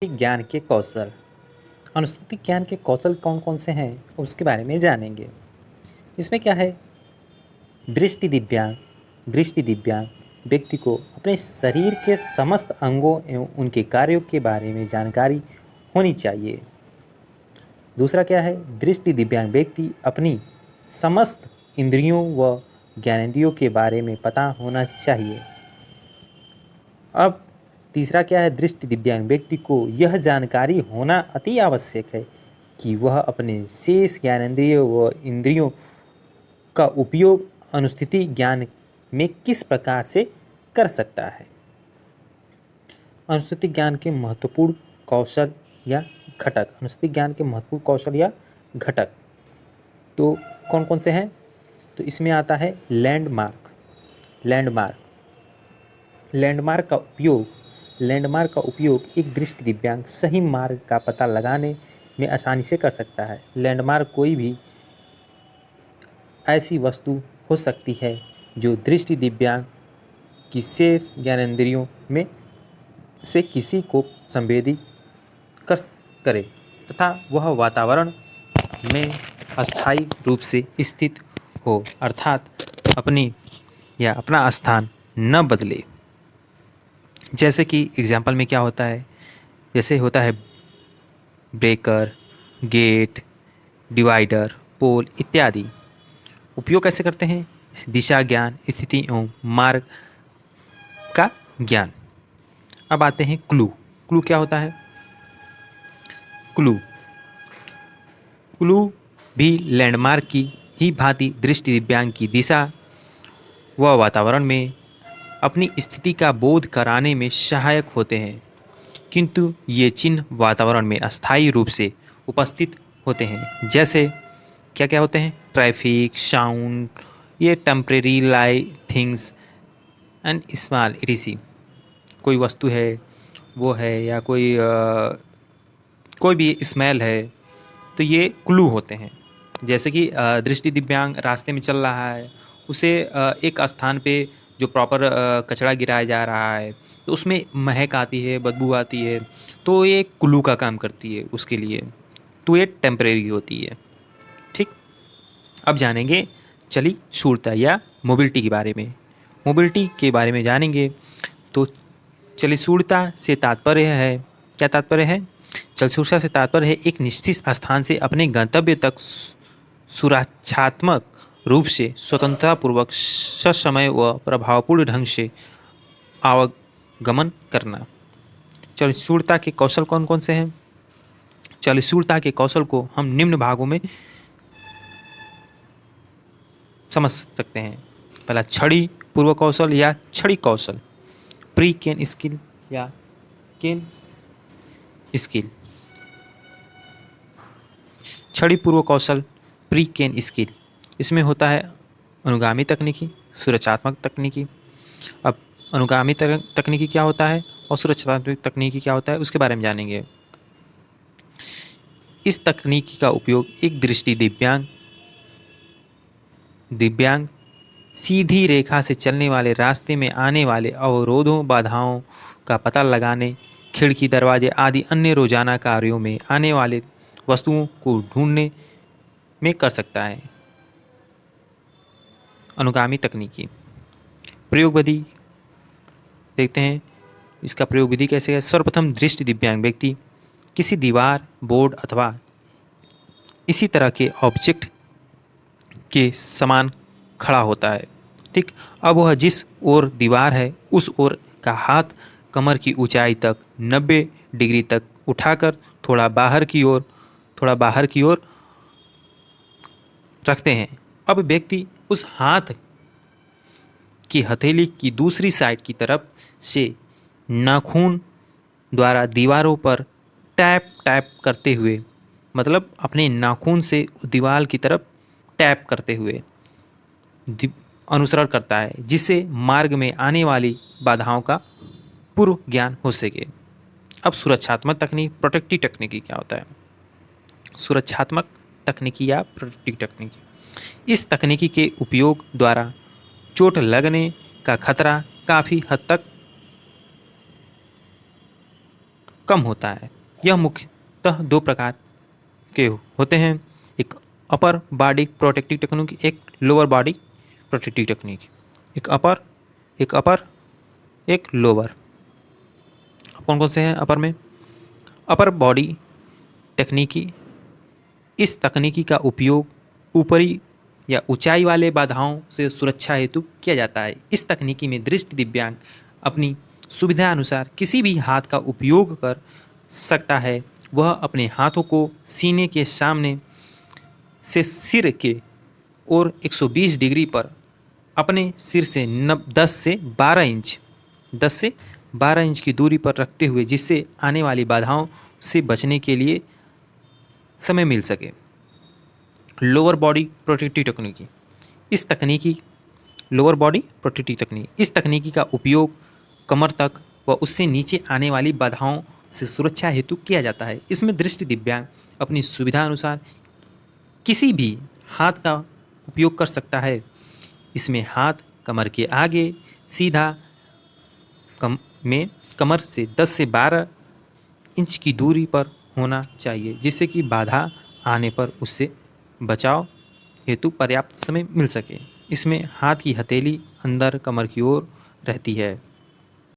ज्ञान के कौशल। अनुस्तुति ज्ञान के कौशल कौन कौन से हैं उसके बारे में जानेंगे। इसमें क्या है, दृष्टि दिव्यांग व्यक्ति को अपने शरीर के समस्त अंगों एवं उनके कार्यों के बारे में जानकारी होनी चाहिए। दूसरा क्या है, दृष्टि दिव्यांग व्यक्ति अपनी समस्त इंद्रियों व ज्ञानेंद्रियों के बारे में पता होना चाहिए। अब तीसरा क्या है, दृष्टि दिव्यांग व्यक्ति को यह जानकारी होना अति आवश्यक है कि वह अपने शेष ज्ञानेंद्रियों व इंद्रियों का उपयोग अनुस्थिति ज्ञान में किस प्रकार से कर सकता है। अनुस्थिति ज्ञान के महत्वपूर्ण कौशल या घटक। अनुस्थिति ज्ञान के महत्वपूर्ण कौशल या घटक तो कौन कौन से हैं, तो इसमें आता है लैंडमार्क। लैंडमार्क का उपयोग एक दृष्टि दिव्यांग सही मार्ग का पता लगाने में आसानी से कर सकता है। लैंडमार्क कोई भी ऐसी वस्तु हो सकती है जो दृष्टि दिव्यांग की शेष ज्ञानेंद्रियों में से किसी को संवेदी करे तथा वह वातावरण में अस्थायी रूप से स्थित हो, अर्थात अपना स्थान न बदले। जैसे कि एग्जाम्पल में क्या होता है, जैसे होता है ब्रेकर, गेट, डिवाइडर, पोल इत्यादि। उपयोग कैसे करते हैं, दिशा ज्ञान, स्थिति एवं मार्ग का ज्ञान। अब आते हैं क्लू क्या होता है। क्लू भी लैंडमार्क की ही भांति दृष्टि दिव्यांग की दिशा व वातावरण में अपनी स्थिति का बोध कराने में सहायक होते हैं, किंतु ये चिन्ह वातावरण में अस्थायी रूप से उपस्थित होते हैं। जैसे क्या क्या होते हैं, ट्रैफिक, साउंड, ये temporary light things and small etc.. कोई वस्तु है वो है या कोई भी स्मेल है, तो ये क्लू होते हैं। जैसे कि दृष्टि दिव्यांग रास्ते में चल रहा है, उसे एक स्थान पे जो प्रॉपर कचरा गिराया जा रहा है तो उसमें महक आती है, बदबू आती है, तो ये क्लू का काम करती है उसके लिए, तो ये टेम्परेरी होती है। ठीक, अब जानेंगे चली शूरता या मोबिलिटी के बारे में। मोबिलिटी के बारे में जानेंगे तो चलिशूरता से तात्पर्य है, क्या तात्पर्य है, चलिशूरता से तात्पर्य है एक निश्चित स्थान से अपने गंतव्य तक सुरक्षात्मक रूप से स्वतंत्रतापूर्वक ससमय व प्रभावपूर्ण ढंग से आवागमन करना। चलिशूरता के कौशल कौन कौन से हैं। चलिशूरता के कौशल को हम निम्न भागों में समझ सकते हैं। पहला छड़ी पूर्व कौशल या छड़ी कौशल, प्री केन स्किल या केन स्किल। छड़ी पूर्व कौशल प्री केन स्किल, इसमें होता है अनुगामी तकनीकी, सुरक्षात्मक तकनीकी। अब अनुगामी तकनीकी क्या होता है और सुरक्षात्मक तकनीकी क्या होता है उसके बारे में जानेंगे। इस तकनीकी का उपयोग एक दृष्टि दिव्यांग सीधी रेखा से चलने वाले रास्ते में आने वाले अवरोधों, बाधाओं का पता लगाने, खिड़की, दरवाजे आदि अन्य रोजाना कार्यों में आने वाले वस्तुओं को ढूंढने में कर सकता है। अनुगामी तकनीकी प्रयोग विधि देखते हैं, इसका प्रयोग विधि कैसे है। सर्वप्रथम दृष्टि दिव्यांग व्यक्ति किसी दीवार, बोर्ड अथवा इसी तरह के ऑब्जेक्ट के समान खड़ा होता है। ठीक, अब वह जिस ओर दीवार है उस ओर का हाथ कमर की ऊंचाई तक 90 डिग्री तक उठाकर थोड़ा बाहर की ओर रखते हैं। अब व्यक्ति उस हाथ की हथेली की दूसरी साइड की तरफ से नाखून द्वारा दीवारों पर टैप करते हुए, मतलब अपने नाखून से दीवार की तरफ टैप करते हुए अनुसरण करता है, जिससे मार्ग में आने वाली बाधाओं का पूर्व ज्ञान हो सके। अब सुरक्षात्मक तकनीक, प्रोटेक्टिव तकनीकी क्या होता है। सुरक्षात्मक तकनीकी या प्रोटेक्टिव तकनीकी, इस तकनीकी के उपयोग द्वारा चोट लगने का खतरा काफ़ी हद तक कम होता है। यह मुख्यतः दो प्रकार के होते हैं, एक अपर बॉडी प्रोटेक्टिव टेक्निक, एक लोअर बॉडी प्रोटेक्टिव टेक्निक। एक अपर एक लोअर। कौन कौन से हैं अपर में? अपर बॉडी टेक्निकी, इस तकनीकी का उपयोग ऊपरी या ऊंचाई वाले बाधाओं से सुरक्षा हेतु किया जाता है। इस तकनीकी में दृष्टि दिव्यांग अपनी सुविधा अनुसार किसी भी हाथ का उपयोग कर सकता है। वह अपने हाथों को सीने के सामने से सिर के ओर 120 डिग्री पर अपने सिर से 10 से 12 इंच की दूरी पर रखते हुए, जिससे आने वाली बाधाओं से बचने के लिए समय मिल सके। लोअर बॉडी प्रोटेक्टिव टेक्निक, इस तकनीकी का उपयोग कमर तक व उससे नीचे आने वाली बाधाओं से सुरक्षा हेतु किया जाता है। इसमें दृष्टि दिव्यांग अपनी सुविधा अनुसार किसी भी हाथ का उपयोग कर सकता है। इसमें हाथ कमर के आगे सीधा कमर से 10 से 12 इंच की दूरी पर होना चाहिए, जिससे कि बाधा आने पर उससे बचाव हेतु पर्याप्त समय मिल सके। इसमें हाथ की हथेली अंदर कमर की ओर रहती है।